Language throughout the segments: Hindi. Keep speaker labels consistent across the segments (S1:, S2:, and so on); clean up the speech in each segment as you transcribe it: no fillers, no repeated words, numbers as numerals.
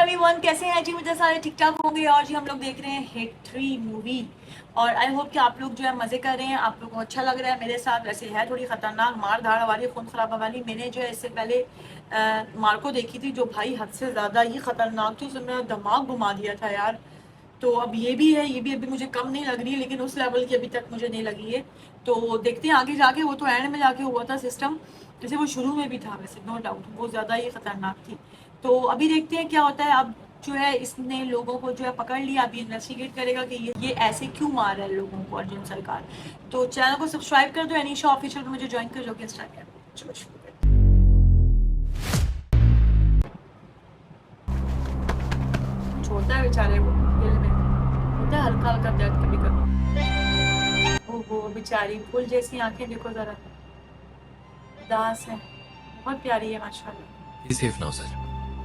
S1: एवरीवन, कैसे हैं जी? मुझे सारे ठीक ठाक होंगे। और जी हम लोग देख रहे हैं हिट 3 मूवी और आई होप कि आप लोग जो है मज़े कर रहे हैं, आप लोगों को अच्छा लग रहा है। मेरे साथ वैसे है थोड़ी ख़तरनाक मार धाड़ वाली, खून खराबा वाली। मैंने जो है इससे पहले मार्को देखी थी, जो भाई हद से ज़्यादा ही ख़तरनाक थी। उसने मेरा दिमाग घुमा दिया था यार। तो अब ये भी है, ये भी अभी मुझे कम नहीं लग रही है, लेकिन उस लेवल की अभी तक मुझे नहीं लगी है। तो देखते हैं आगे जाके। वो तो एंड में जाके हुआ था सिस्टम, जैसे वो शुरू में भी था वैसे, नो डाउट वो ज़्यादा ही ख़तरनाक थी। तो अभी देखते हैं क्या होता है। अब जो है इसने लोगों को जो है पकड़ लिया, अभी इन्वेस्टिगेट करेगा कि ये ऐसे क्यों मार रहा है लोगों को अर्जुन सरकार। तो चैनल को सब्सक्राइब कर दो, अनीशा ऑफिशियल को मुझे ज्वाइन कर जो कि इंस्टा पे। चलो शुरू करते हैं। छोड़ता है बेचारे को, दिल में होता है हल्का हल्का दर्द कभी कभी। ओहो बेचारी, फूल जैसी आंखें देखो जरा, उदास है, बहुत प्यारी है माशाल्लाह।
S2: सेफ नाउ सर,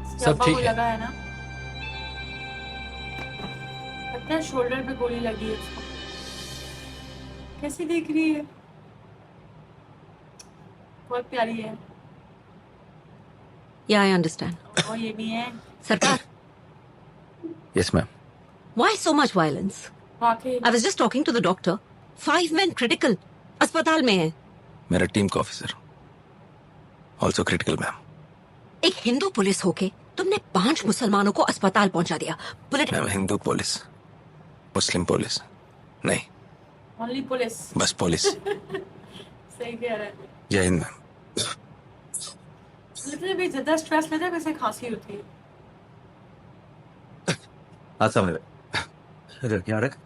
S1: इसके
S2: सब
S1: अब्बा
S2: ठीक
S1: को
S2: है।
S1: लगा है ना, लगता है शोल्डर पे गोली लगी है उसको। कैसी दिख रही है, बहुत प्यारी है।
S3: Yeah, I understand.
S1: और ये भी है
S3: Sarkar,
S2: yes ma'am.
S3: why so much violence?
S1: वाकई।
S3: I was just talking to the doctor. 5 men critical. अस्पताल में है।
S2: मेरा टीम का ऑफिसर ऑल्सो क्रिटिकल मैम।
S3: एक हिंदू पुलिस होके तुमने 5 मुसलमानों को अस्पताल पहुंचा दिया।
S2: मैम हिंदू पुलिस, मुस्लिम पुलिस नहीं,
S1: ओनली पुलिस।
S2: बस पुलिस।
S1: सही कह रहा है।
S2: जय हिंद मैम।
S1: लेकिन भी ज्यादा स्ट्रेस लेते हैं, वैसे खांसी होती है।
S2: आसा मेरे रख यहाँ रख।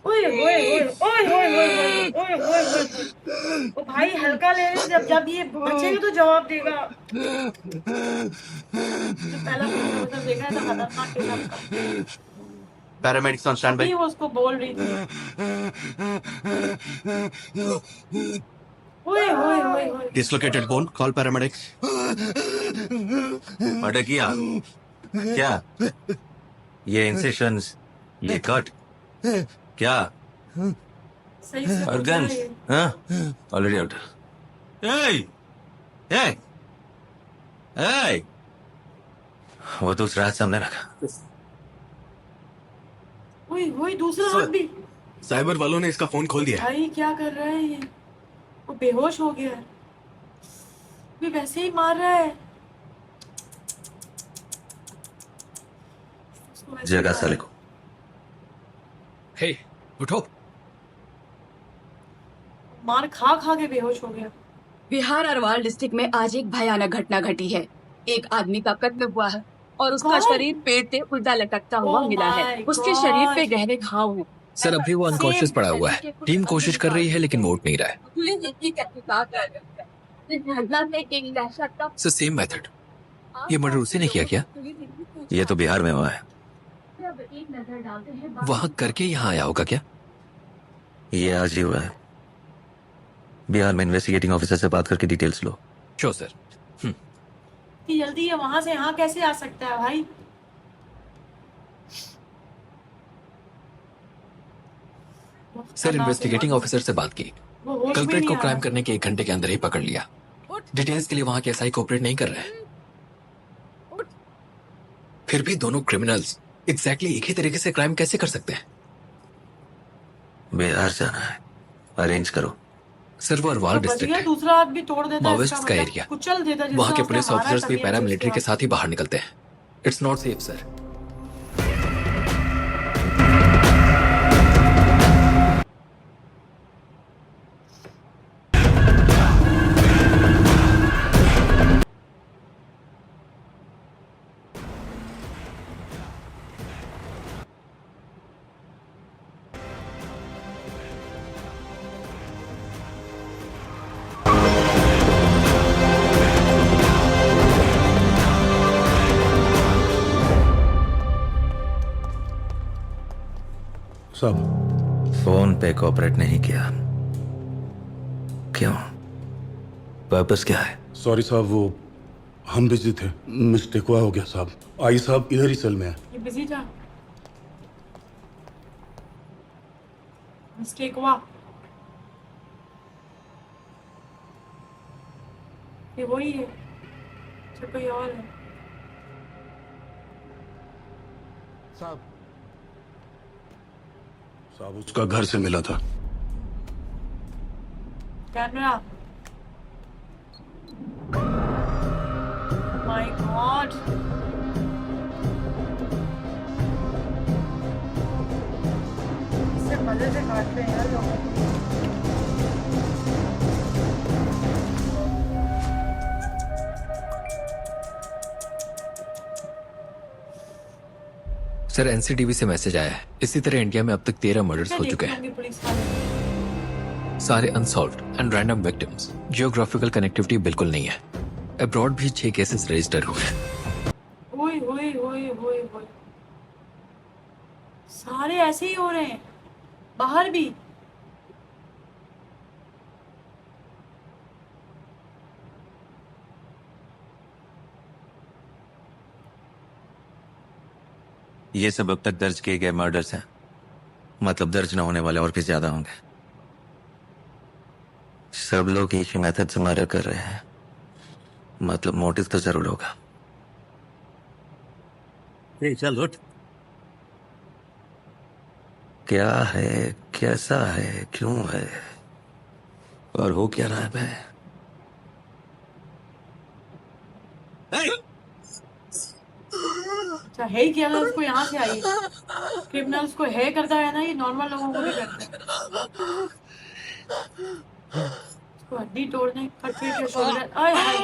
S1: ओए ओए ओए ओए ओए ओए ओए ओए ओए। ओ भाई हल्का ले ले, जब जब ये बचेगा तो जवाब देगा। जो पहला मतलब देखा है तो खतरनाक किस्म का।
S2: पैरामेडिक्स ऑन स्टैंड
S1: अभी
S2: बाय।
S1: वो उसको बोल रही थी। ओए ओए ओए ओए।
S2: Dislocated bone, call paramedics.
S4: Murder किया क्या? ये इंसेशंस, ये कट क्या?
S1: सही से
S4: और
S1: बोल रहा है
S4: गन्स
S1: ये।
S2: Already out.
S4: ए ए ए वो दूसरा हाथ सामने रखा।
S1: ओए ओए, दूसरा हाथ भी।
S2: साइबर वालों ने इसका फोन खोल दिया है।
S1: भाई क्या कर रहा है ये? वो बेहोश हो गया है, भी वैसे ही मार रहा है उसको, वैसे ही
S4: जगह
S1: मार
S4: साले
S1: रहा
S4: को।
S2: हे उठो।
S1: है। मार खा खा के बेहोश हो गया।
S5: बिहार अरवाल डिस्ट्रिक्ट में आज एक भयानक घटना घटी है। एक आदमी का कत्ल हुआ है और उसका
S1: कौन?
S5: शरीर पेट से उल्टा लटकता हुआ
S1: Oh
S5: मिला है।
S1: my
S5: उसके शरीर पे
S1: God.
S5: गहरे घाव हैं।
S2: सर अभी वो अनकॉन्शियस
S1: Same.
S2: पड़ा हुआ है। टीम कोशिश कर रही है लेकिन वो उठ नहीं रहा है।
S5: पुलिस इसकी तहकीकात कर रही है। इस घटना में एक दहशत का
S2: सर सेम मेथड। ये मर्डर उसी ने किया क्या?
S4: ये तो बिहार में हुआ है।
S5: एक नजर डालते हैं
S2: वहाँ करके यहाँ आया होगा क्या?
S4: ये आज ही हुआ है। बिहार में इन्वेस्टिगेटिंग ऑफिसर से बात करके डिटेल्स लो।
S2: Show sir.
S1: इतनी जल्दी है, वहां से यहाँ कैसे आ सकता है भाई?
S2: सर इन्वेस्टिगेटिंग ऑफिसर से बात की,
S1: वो होश में
S2: कल्प्रेट
S1: नहीं
S2: को
S1: आ
S2: क्राइम
S1: रहा।
S2: करने के 1 घंटे के अंदर ही पकड़ लिया। डिटेल्स के लिए वहाँ के एसआई कोऑपरेट नहीं कर रहे हैं। फिर भी दोनों क्रिमिनल्स एग्जैक्टली एक ही तरीके से क्राइम कैसे कर सकते हैं?
S4: बिहार जाना है, अरेंज करो।
S2: सर वो अरवाल
S1: तो बच
S2: डिस्ट्रिक्ट
S1: गया,
S2: है,
S1: दूसरा हाथ भी तोड़ देता है।
S2: माओइस्ट
S1: इसका
S2: का
S1: मतलब
S2: एरिया।
S1: कुचल देता है।
S2: वहाँ के
S1: जिससे
S2: पुलिस
S1: उसने मारा
S2: ऑफिसर्स भी
S1: तभी
S2: पैरामिलिट्री
S1: उसके
S2: के साथ ही बाहर निकलते हैं। It's not safe sir.
S6: साहब
S4: फोन पे कोऑपरेट नहीं किया, क्यों? पर्पस क्या है?
S6: सॉरी साहब, वो हम बिजी थे, मिस्टेक हुआ हो गया साहब। आई साहब इधर ही सेल में है।
S1: ये बिजी था, मिस्टेक हुआ। ये वही है, अच्छा कोई और है।
S6: साहब उसका घर से मिला था।
S1: कैमरा। My God. इससे मजे से काटते हैं यार लोगों को।
S2: सर एनसीटीवी से मैसेज आया है, इसी तरह इंडिया में अब तक 13 मर्डर्स हो चुके हैं,
S1: पुलिस वाले।
S2: सारे unsolved and random victims. Geographical connectivity बिल्कुल नहीं है। अब्रॉड भी 6 केसेस रजिस्टर हुए हैं।
S1: ओए ओए ओए ओए ओए, सारे ऐसे ही हो रहे हैं बाहर भी।
S4: ये सब अब तक दर्ज किए गए मर्डर्स हैं, मतलब दर्ज न होने वाले और भी ज्यादा होंगे। सब लोग एक ही मेथड से मर्डर कर रहे हैं, मतलब मोटिव तो जरूर होगा। चल उठ। क्या है, कैसा है, क्यों है और हो क्या रहा है मैं?
S1: अच्छा है ही क्या, अगर उसको यहाँ से आई क्रिमिनल उसको है करता है ना, ये नॉर्मल लोगों को भी करता है। उसको हड्डी तोड़ने कटने के शोल्डर। आय हाय,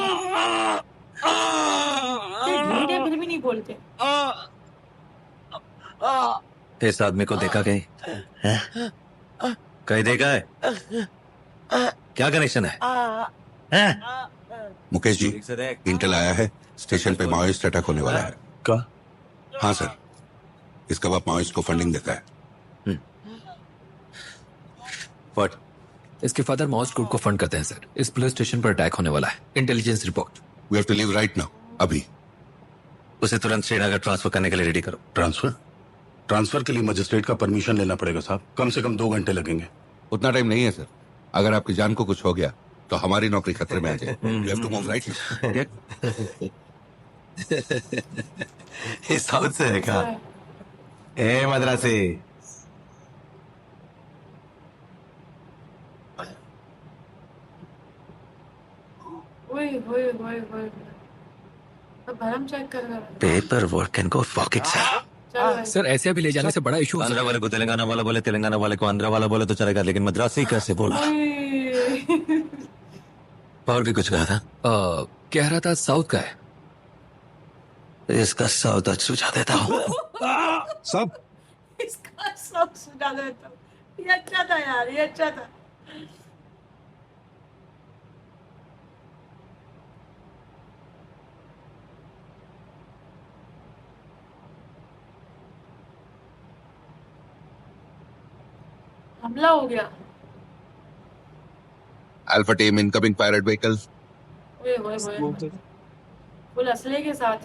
S1: ये ढीठ है फिर भी नहीं बोलते।
S4: इस आदमी को देखा कहीं? कहीं देखा है? क्या कनेक्शन है?
S7: मुकेश जी, इंटेल आया है, स्टेशन पे माओइस्ट अटैक होने वाला है।
S6: का?
S7: हाँ सर, इसका बाप माओइस्ट को फंडिंग देता है।
S4: व्हाट?
S2: इसके फादर माउस ग्रुप को फंड करते हैं सर। इस पुलिस स्टेशन पर अटैक होने वाला है। Intelligence report.
S7: We have to leave right now, अभी।
S4: उसे तुरंत श्रीनगर ट्रांसफर करने के लिए रेडी करो।
S6: ट्रांसफर के लिए मजिस्ट्रेट का परमिशन लेना पड़ेगा साहब। कम से कम 2 घंटे लगेंगे।
S7: उतना टाइम नहीं है सर। अगर आपकी जान को कुछ हो गया तो हमारी नौकरी खतरे में आ जाए। We have to move right.
S4: ये साउथ से है क्या? ए मद्रासी।
S1: ओए ओए ओए ओए, अब भरम चेक कर रहा है।
S4: Paper work can go fuck itself.
S1: चल भाई।
S2: सर ऐसे अभी ले जाने से बड़ा इशू।
S4: आंध्रा वाले को तेलंगाना वाला बोले, तेलंगाना वाले को आंध्रा वाला बोले तो चलेगा, लेकिन मद्रासी कैसे बोला?
S1: ओए।
S4: और भी कुछ कहा था?
S2: कह रहा था साउथ का है।
S4: इसका साउथ आज सुझा देता हूँ।
S7: सब
S1: इसका सब सुना देता हूँ। ये अच्छा था यार, ये अच्छा था। हमला हो गया।
S7: Alpha team incoming pilot vehicle.
S1: ओए ओए ओए, फुल असले के साथ।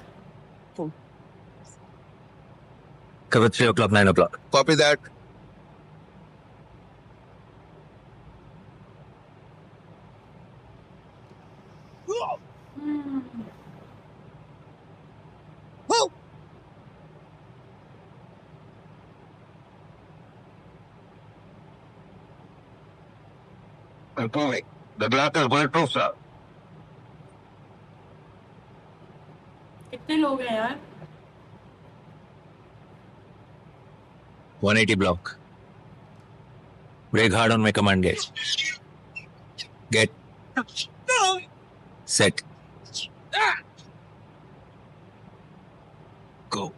S4: Cover 3 o'clock 9 o'clock।
S7: Copy that. The black is bulletproof, sir.
S1: कितने लोग हैं यार?
S4: 180 block। Brake hard on my command gate। Get set go।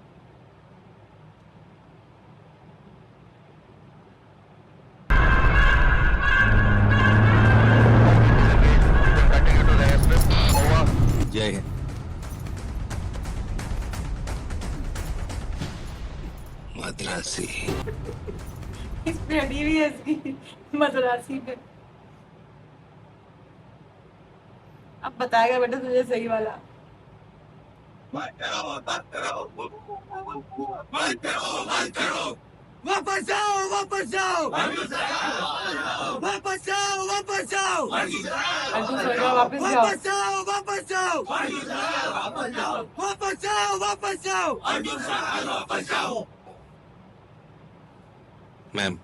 S4: जय हिंद। मद्रासी।
S1: इस पे अड़ी हुई है इसकी मद्रासी पे। अब बताएगा बेटा तुझे सही वाला।
S4: वापस आओ, वापस आओ, वापस आओ, वापस आओ,
S1: अर्जुन सरकार वापस जाओ।
S4: वापस आओ, वापस आओ, वापस आओ, वापस आओ, वापस आओ, मैम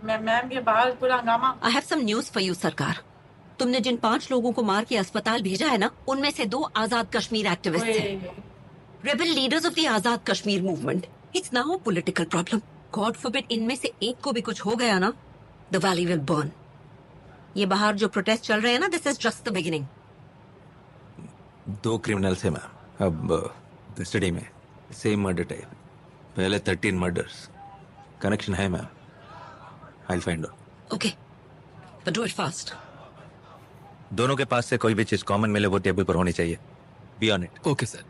S1: मैम के बाहर पूरा हंगामा।
S3: I have some news for you सरकार। तुमने जिन 5 लोगों को मार के अस्पताल भेजा है ना, उनमें से 2 आजाद कश्मीर एक्टिविस्ट हैं।
S1: ओए,
S3: rebel leaders of the Azad Kashmir movement. It's now a political problem. God forbid इनमें से एक को भी कुछ हो गया ना, द वैली विल बर्न। ये बाहर जो प्रोटेस्ट चल रहे हैं ना, this is just the beginning.
S4: 2 criminals है मैम अब कस्टडी में, सेम मर्डर टाइप, पहले 13 मर्डर्स। कनेक्शन है ma'am, I will find out.
S3: Okay, but do it fast.
S4: दोनों के पास से कोई भी चीज कॉमन मिले वो टेबल पर होनी चाहिए। Be on it.
S2: Okay sir.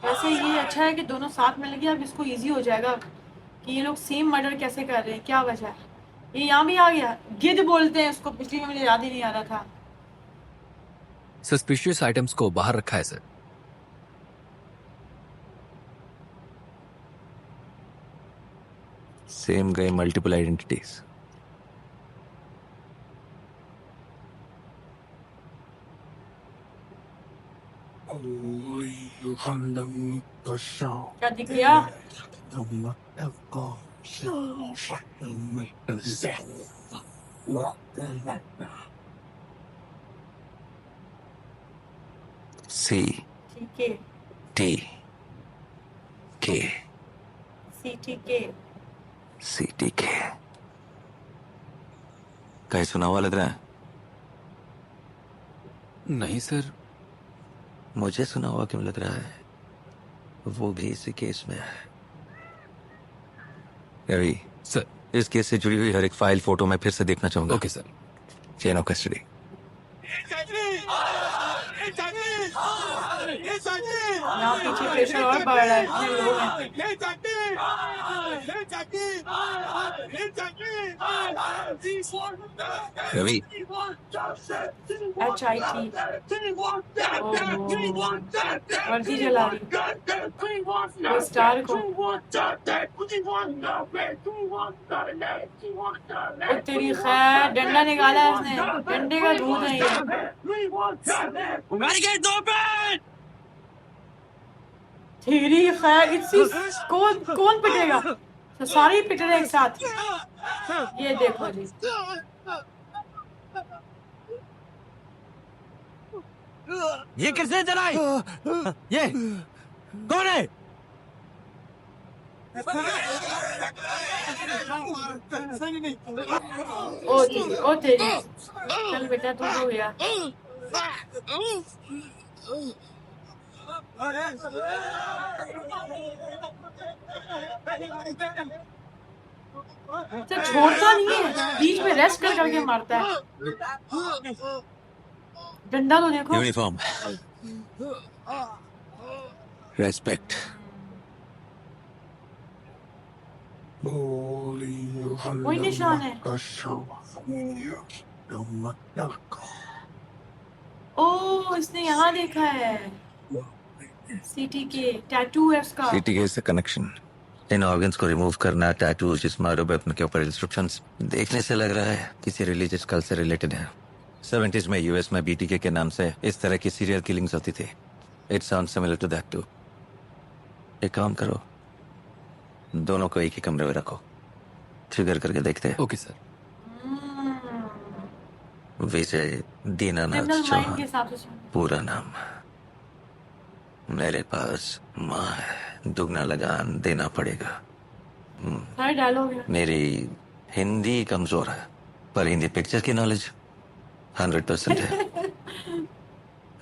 S1: वैसे ये अच्छा है कि दोनों साथ में लगे, अब इसको इजी हो जाएगा कि ये लोग सेम मर्डर कैसे कर रहे हैं, क्या वजह है। ये यहाँ भी आ गया, गिद्ध बोलते हैं उसको, पिछली में मुझे याद ही नहीं आ रहा था।
S2: सस्पिशियस आइटम्स को बाहर रखा है सर।
S4: सेम गए, मल्टीपल आइडेंटिटीज।
S1: क्या दिख गया?
S4: सी
S1: ठीक है,
S4: टी के
S1: CTK।
S4: सी टी के। कहीं सुना हुआ लग रहा है?
S2: नहीं सर।
S4: मुझे सुना हुआ क्यों लग रहा है? वो भी इसी केस में है। रवि,
S2: सर।
S4: इस केस से जुड़ी हुई हर एक फाइल फोटो मैं फिर से देखना चाहूंगा।
S2: Okay sir.
S4: Chain of custody.
S1: यहाँ पीछे प्रेशर और बढ़ रहा है, इतने लोग हैं।
S4: रवि,
S1: HIT। वर्दी जला रही वो स्टार को। ओ तेरी खैर, डंडा निकाला है इसने, डंडे का दूध है ये। तेरी खैर, इसी कौन कौन पिटेगा? तो सारे ही पिट रहे हैं एक साथ। ये देखो जी,
S4: ये किसने जलाई? ये कौन है?
S1: ओ तेरी, चल बेटा तू हो गया। तो छोड़ता नहीं है, बीच में रेस्ट कर करके मारता है। डंडा तो देखो।
S4: Uniform, respect.
S1: वही निशान है। ओ, इसने यहाँ देखा है। CTK टैटू है उसका।
S4: CTK से कनेक्शन। इन ऑर्गन्स को रिमूव करना, टैटू जिस मारो वेपन के ऊपर इंस्ट्रक्शंस, देखने से लग रहा है किसी रिलीजियस कल्ट से रिलेटेड है। 70s में US में BTK के नाम से इस तरह की सीरियल किलिंग्स होती थी। It sounds similar to that too. एक काम करो, दोनों को एक ही कमरे में रखो, ट्रिगर करके देखते हैं।
S2: Okay sir.
S4: Vijay Dinanath
S1: criminal mind के
S4: चौहान,
S1: हिसाब से
S4: पूरा नाम। मेरे पास माँ है, दुगना लगान देना पड़ेगा।
S1: सारे डायलॉग है।
S4: मेरी हिंदी कमजोर है, पर हिंदी पिक्चर की नॉलेज 100% है।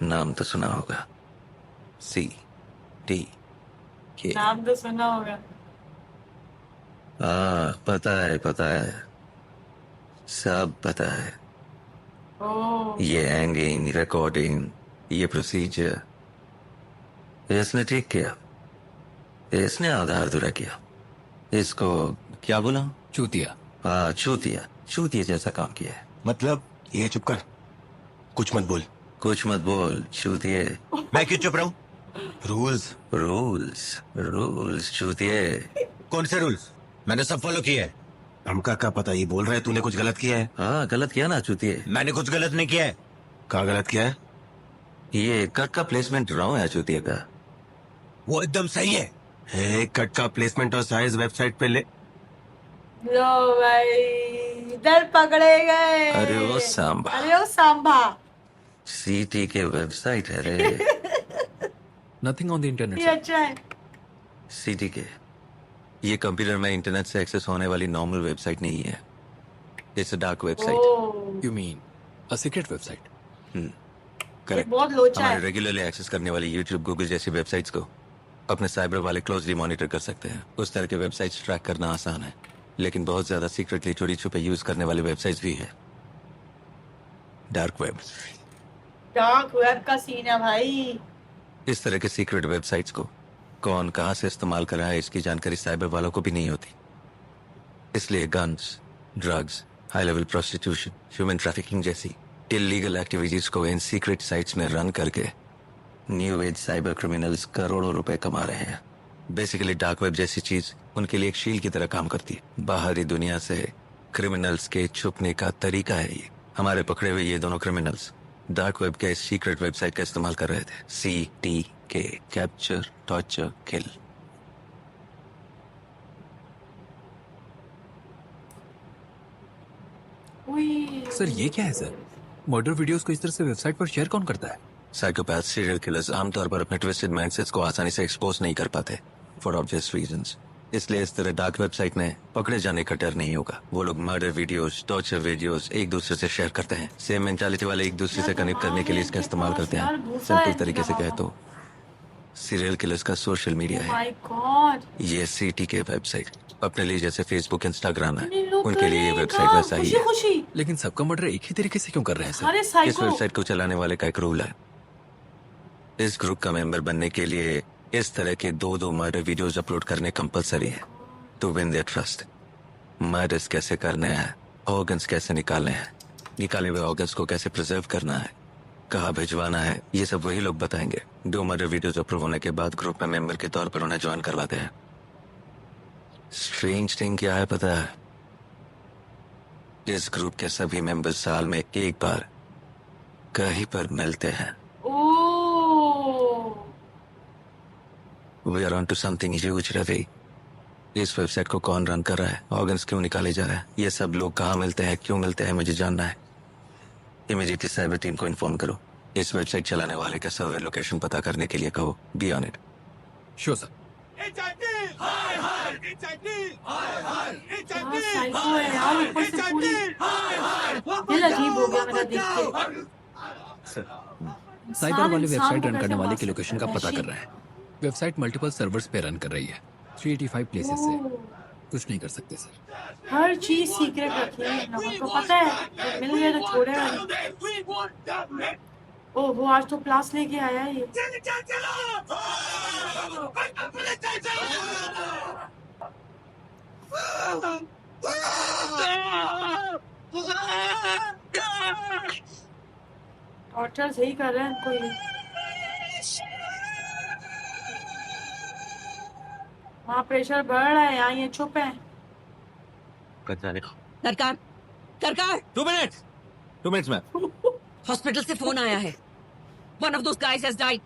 S4: नाम तो सुना होगा, CTK।
S1: नाम तो सुना होगा।
S4: हाँ, पता है, सब पता है।
S1: ओ,
S4: ये हैंगिंग, रिकॉर्डिंग, ये प्रोसीजर इसने ठीक किया। इसने आधार दुरा किया। इसको क्या बोला?
S2: चूतिया।
S4: हाँ, चूतिया जैसा काम किया है।
S8: मतलब ये चुप कर, कुछ मत बोल, चूतिए।
S9: मैं क्यों चुप रहूं?
S8: रूल्स
S4: रूल्स चूतिए।
S9: कौन से रूल्स? मैंने सब फॉलो किए हैं।
S8: हमका क्या पता, ये बोल रहा है तूने कुछ गलत किया है।
S4: हाँ गलत किया ना चूतिए।
S8: मैंने कुछ गलत नहीं किया है। क्या गलत किया है?
S4: ये कट का प्लेसमेंट रहा है चूतिए का।
S8: वो एकदम सही है। कट का प्लेसमेंट और साइज वेबसाइट पे ले।
S1: लो भाई, इधर पकड़े गए।
S4: अरे वो सांबा।
S1: अरे वो सांबा।
S4: सीटी के वेबसाइट है रे।
S2: नथिंग ऑन द इंटरनेट
S1: ये
S2: सर।
S1: अच्छा है।
S4: सीटी के ये कंप्यूटर में इंटरनेट से एक्सेस होने वाली नॉर्मल वेबसाइट नहीं है। It's a dark website.
S1: Oh,
S2: you mean a secret website?
S1: ये
S4: करेक्ट।
S1: बहुत लोचा
S4: हमारे
S1: है।
S4: रेगुलरली एक्सेस करने वाली यूट्यूब, गूगल जैसी वेबसाइट्स को अपने साइबर वाले क्लोजली मॉनिटर कर सकते हैं। उस तरह के वेबसाइट्स ट्रैक करना आसान है, लेकिन बहुत ज्यादा सीक्रेटली चोरी छुपे यूज करने वाले वेबसाइट्स भी है। Dark web.
S1: डार्क वेब का सीन है भाई।
S4: इस तरह के सीक्रेट वेबसाइट्स को कौन कहां से इस्तेमाल कर रहा है इसकी जानकारी साइबर वालों को भी नहीं होती। इसलिए guns, drugs, high level prostitution, human trafficking जैसी इलीगल एक्टिविटीज को इन सीक्रेट साइट्स में रन करके न्यू एज साइबर क्रिमिनल्स करोड़ों रुपए कमा रहे हैं। बेसिकली डार्क वेब जैसी चीज उनके लिए एक शील्ड की तरह काम करती है। बाहरी दुनिया से क्रिमिनल्स के छुपने का तरीका है ये। हमारे पकड़े हुए ये दोनों क्रिमिनल्स डार्क वेब के इस सीक्रेट वेबसाइट का इस्तेमाल कर रहे थे। CTK, कैप्चर, टॉर्चर, किल।
S1: उई।
S2: सर ये क्या है सर? मर्डर वीडियोस को इस तरह से वेबसाइट पर शेयर कौन करता है?
S4: साइकोपैथ, सीरियल किलर्स आमतौर पर अपने ट्विस्टेड माइंडसेट्स को आसानी से एक्सपोज नहीं कर पाते फॉर ऑब्वियस रीजंस। इसलिए इस तरह डार्क वेबसाइट में पकड़े जाने का डर नहीं होगा। वो लोग मर्डर वीडियोस, टॉर्चर वीडियोस एक दूसरे से शेयर करते हैं। सेम मेंटालिटी वाले एक दूसरे से कनेक्ट करने के लिए इसका इस्तेमाल करते हैं। सिंपल तरीके से कहे तो सीरियल किलर्स का सोशल मीडिया है
S1: माय गॉड।
S4: ये। CTK वेबसाइट अपने लिए जैसे फेसबुक, इंस्टाग्राम है,
S1: इतने लोग
S4: उनके लिए ये
S1: करेगा,
S4: वेबसाइट वैसा ही
S1: खुशी
S4: है।
S1: खुशी।
S2: लेकिन सबका मर्डर एक ही तरीके से क्यों कर रहे हैं सर?
S1: अरे
S4: इस
S1: साइको।
S4: वेबसाइट को चलाने वाले का एक रूल है। इस ग्रुप का मेंबर बनने के लिए इस तरह के 2-2 मर्डर वीडियोस अपलोड करने कंपलसरी है to win their trust. Murders कैसे करने हैं, ऑर्गन्स कैसे निकालने हैं, निकाले हुए ऑर्गन्स को कैसे प्रिजर्व करना है, कहाँ भिजवाना है, ये सब वही लोग बताएंगे। 2 मर्डर वीडियोस अप्रूव होने के बाद ग्रुप में मेंबर के तौर पर उन्हें ज्वाइन करवाते हैं। स्ट्रेंज थिंग क्या है पता है? इस ग्रुप के सभी मेंबर साल में एक बार कहीं पर मिलते हैं।
S1: Oh,
S4: we are on to something huge Ravi. इस वेबसाइट को कौन रन कर रहा है, ऑर्गन्स क्यों निकाले जा रहे हैं, ये सब लोग कहाँ मिलते हैं, क्यों मिलते हैं, मुझे जानना है। इमीडिएटली साइबर टीम को इन्फॉर्म करो। इस वेबसाइट चलाने वाले का सर्वर लोकेशन पता करने के लिए कहो। Be on it.
S2: Sure sir.
S1: क्या साइको है यार, ऊपर से पूरी दिल अजीब हो गया मेरा देख के।
S2: साइबर वाले
S1: इंसान
S2: वेबसाइट
S1: को
S2: रन
S1: कैसे
S2: करने वाले
S1: मार
S2: की लोकेशन का
S1: सकता
S2: पता
S1: है?
S2: कर रहा है। वेबसाइट मल्टीपल सर्वर्स पे रन कर रही है 385 प्लेसेस से।
S1: ओह,
S2: कुछ नहीं कर सकते सर।
S1: हर चीज सीक्रेट रखी है नमक को पता है, जब मिल गया तो छोड़ेगा नहीं। ओह वो आज तो प्लास लेके आया है ये। टॉर्चर सही कर रहे हैं इनको ये। वहाँ प्रेशर बढ़ रहा है, यहाँ ये चुप है।
S3: सरकार, सरकार,
S8: 2 मिनट्स 2 मिनट्स में।
S3: हॉस्पिटल से फोन आया है। One of those guys has died.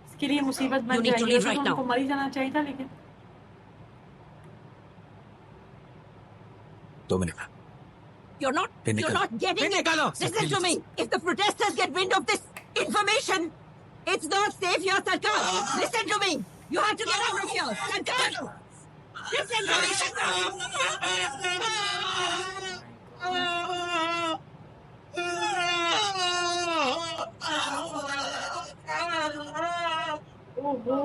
S1: इसके लिए मुसीबत
S3: You
S1: बन
S3: need to
S1: जाएगी।
S3: leave
S1: वैसे
S3: right
S1: तो उनको
S3: now.
S1: मर ही जाना चाहिए था, लेकिन
S2: 2 minute.
S3: You're not getting it.
S8: निकालो।
S3: Listen to me. If the protesters get wind of this information, it's not safe here, Sarkar. Listen to me. You have to get out of here, Sarkar. Listen to me.
S1: ओहो,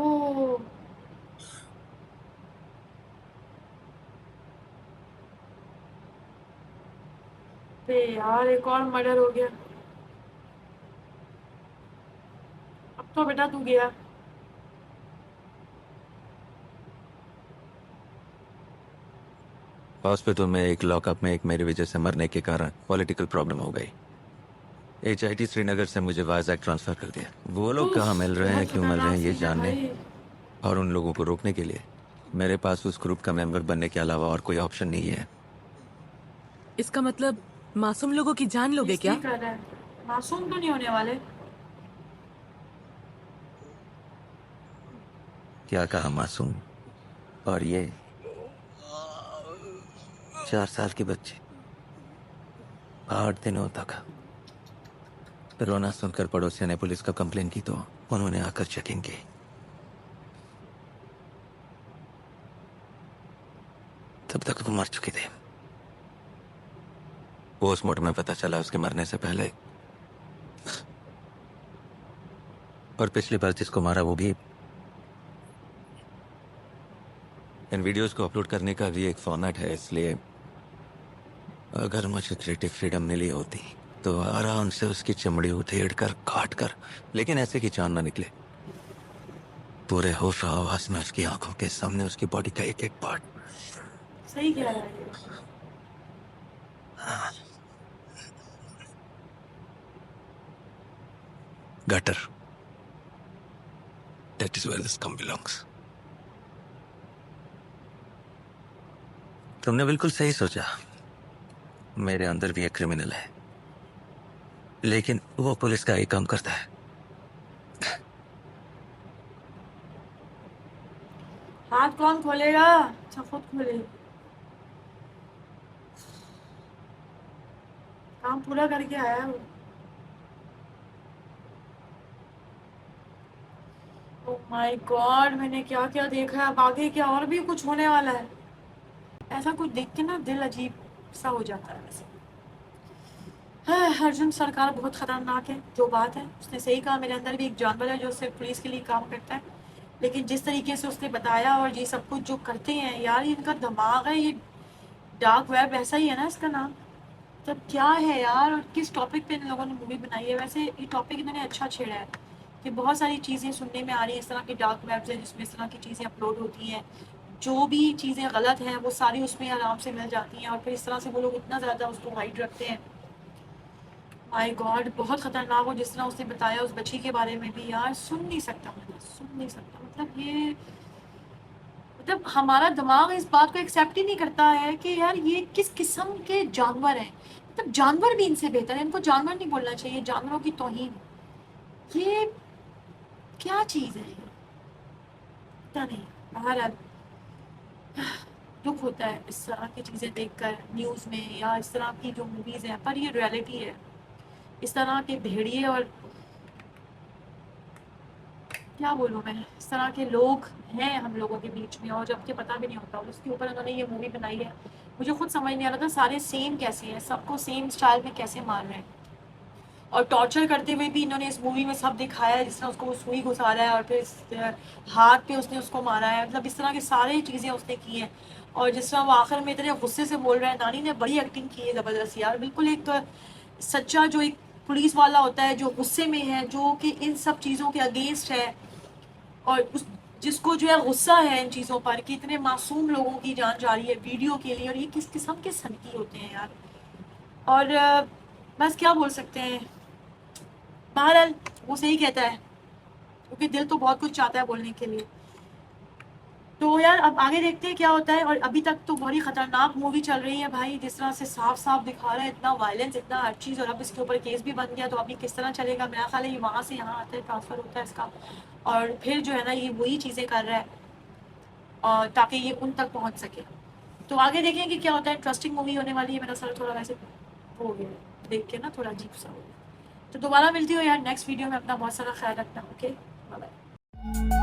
S1: बे यार एक और मर्डर हो गया। अब तो बेटा तू गया।
S4: हॉस्पिटल में एक लॉकअप में एक मेरी वजह से मरने के कारण पॉलिटिकल प्रॉब्लम हो गई। HIT श्रीनगर से मुझे वाइजैक ट्रांसफर कर दिया। वो लोग कहाँ मिल रहे हैं, क्यों मिल रहे हैं, ये जानने और उन लोगों को रोकने के लिए मेरे पास उस ग्रुप का मेंबर बनने के अलावा और कोई ऑप्शन नहीं है।
S9: इसका मतलब मासूम लोगों की जान लोगे क्या?
S1: इसलिए कर रहा है, मासूम तो नहीं होने वाले।
S4: क्या कहा मासूम? और ये 4 साल की बच्ची 8 दिनों तक रोना सुनकर पड़ोसियों ने पुलिस को कंप्लेन की तो उन्होंने आकर चेकिंग की। तब तक वो मर चुकी थी। पोस्टमार्टम में पता चला उसके मरने से पहले। और पिछली बार जिसको मारा वो भी। इन वीडियोस को अपलोड करने का भी एक फॉर्मेट है, इसलिए अगर मुझे क्रिएटिव फ्रीडम मिली होती तो आराम से उसकी चमड़ी उधेड़ कर काट कर, लेकिन ऐसे की जान ना निकले। पूरे होश आवाज में उसकी आंखों के सामने उसकी बॉडी का एक एक पार्ट।
S1: सही कह रहा है।
S4: Gutter, that is where the scum belongs. तुमने बिल्कुल सही सोचा। मेरे अंदर भी एक क्रिमिनल है, लेकिन वो पुलिस का ही काम करता है।
S1: हाथ कौन खोलेगा? अच्छा खुद खोले। काम पूरा करके आया वो। ओह माय गॉड, मैंने क्या क्या देखा है। अब आगे क्या और भी कुछ होने वाला है? ऐसा कुछ देख के ना दिल अजीब सा हो जाता है। वैसे अर्जुन सरकार बहुत खतरनाक है, जो बात है उसने सही कहा। मेरे अंदर भी एक जानवर है जो सिर्फ पुलिस के लिए काम करता है, लेकिन जिस तरीके से उसने बताया और ये सब कुछ जो करते हैं यार, ये इनका दिमाग है। ये डार्क वेब ऐसा ही है ना इसका नाम। तब क्या है यार, और किस टॉपिक पे इन लोगों ने मूवी बनाई है? वैसे ये टॉपिक इन्होंने अच्छा छेड़ा है कि बहुत सारी चीज़ें सुनने में आ रही है इस तरह के डार्क वेब्स हैं जिसमें इस तरह की चीज़ें अपलोड होती हैं। जो भी चीज़ें गलत हैं वो सारी उसमें आराम से मिल जाती हैं, और फिर इस तरह से वो लोग इतना ज़्यादा उसको हाइड रखते हैं। माय गॉड, बहुत ख़तरनाक हो। जिस तरह उसने बताया उस बच्ची के बारे में भी यार, सुन नहीं सकता। मतलब ये, मतलब हमारा दिमाग इस बात को एक्सेप्ट ही नहीं करता है कि यार ये किस किस्म के जानवर हैं। मतलब जानवर भी इनसे बेहतर है। इनको जानवर नहीं बोलना चाहिए, जानवरों की तौहीन। ये क्या चीज़ है? पता नहीं। बहरहाल दुख होता है इस तरह की चीज़ें देखकर न्यूज़ में, या इस तरह की जो मूवीज़ हैं, पर ये रियलिटी है। इस तरह के भेड़िए और क्या बोलूँ मैं, इस तरह के लोग हैं हम लोगों के बीच में, और जबकि पता भी नहीं होता। उसके ऊपर उन्होंने ये मूवी बनाई है। मुझे खुद समझ नहीं आ रहा था सारे सेम कैसे हैं, सबको सेम स्टाइल में कैसे मार रहे हैं, और टॉर्चर करते हुए भी इन्होंने इस मूवी में सब दिखाया है। जिस तरह उसको वो सुई घुसारा है और फिर हाथ पे उसने उसको मारा है, मतलब इस तरह की सारी चीज़ें उसने की हैं। और जिस तरह वो आखिर में इतने गुस्से से बोल रहा है, नानी ने बड़ी एक्टिंग की है ज़बरदस्त यार। बिल्कुल एक सच्चा जो एक पुलिस वाला होता है जो गुस्से में है, जो कि इन सब चीज़ों के अगेंस्ट है, और उस जिसको जो है गुस्सा है इन चीज़ों पर कि इतने मासूम लोगों की जान जा रही है वीडियो के लिए, और ये किस किस्म के सनकी होते हैं यार। और बस क्या बोल सकते हैं। बहरहाल वो सही कहता है, क्योंकि दिल तो बहुत कुछ चाहता है बोलने के लिए। तो यार अब आगे देखते हैं क्या होता है। और अभी तक तो बड़ी ख़तरनाक मूवी चल रही है भाई, जिस तरह से साफ साफ दिखा रहा है, इतना वायलेंस, इतना हर चीज़। और अब इसके ऊपर केस भी बन गया, तो अभी किस तरह चलेगा? मेरा ख्याल है ये वहाँ से यहाँ आता है, ट्रांसफ़र होता है इसका, और फिर जो है ना ये वही चीज़ें कर रहा है, और ताकि ये उन तक पहुँच सके। तो आगे देखें कि क्या होता है। इंटरेस्टिंग मूवी होने वाली है। मेरा सर थोड़ा वैसे हो गया देख के ना, थोड़ा अजीब सा हो गया। तो दोबारा मिलती हो यार नेक्स्ट वीडियो में। अपना बहुत सारा ख्याल रखना। Okay, bye bye.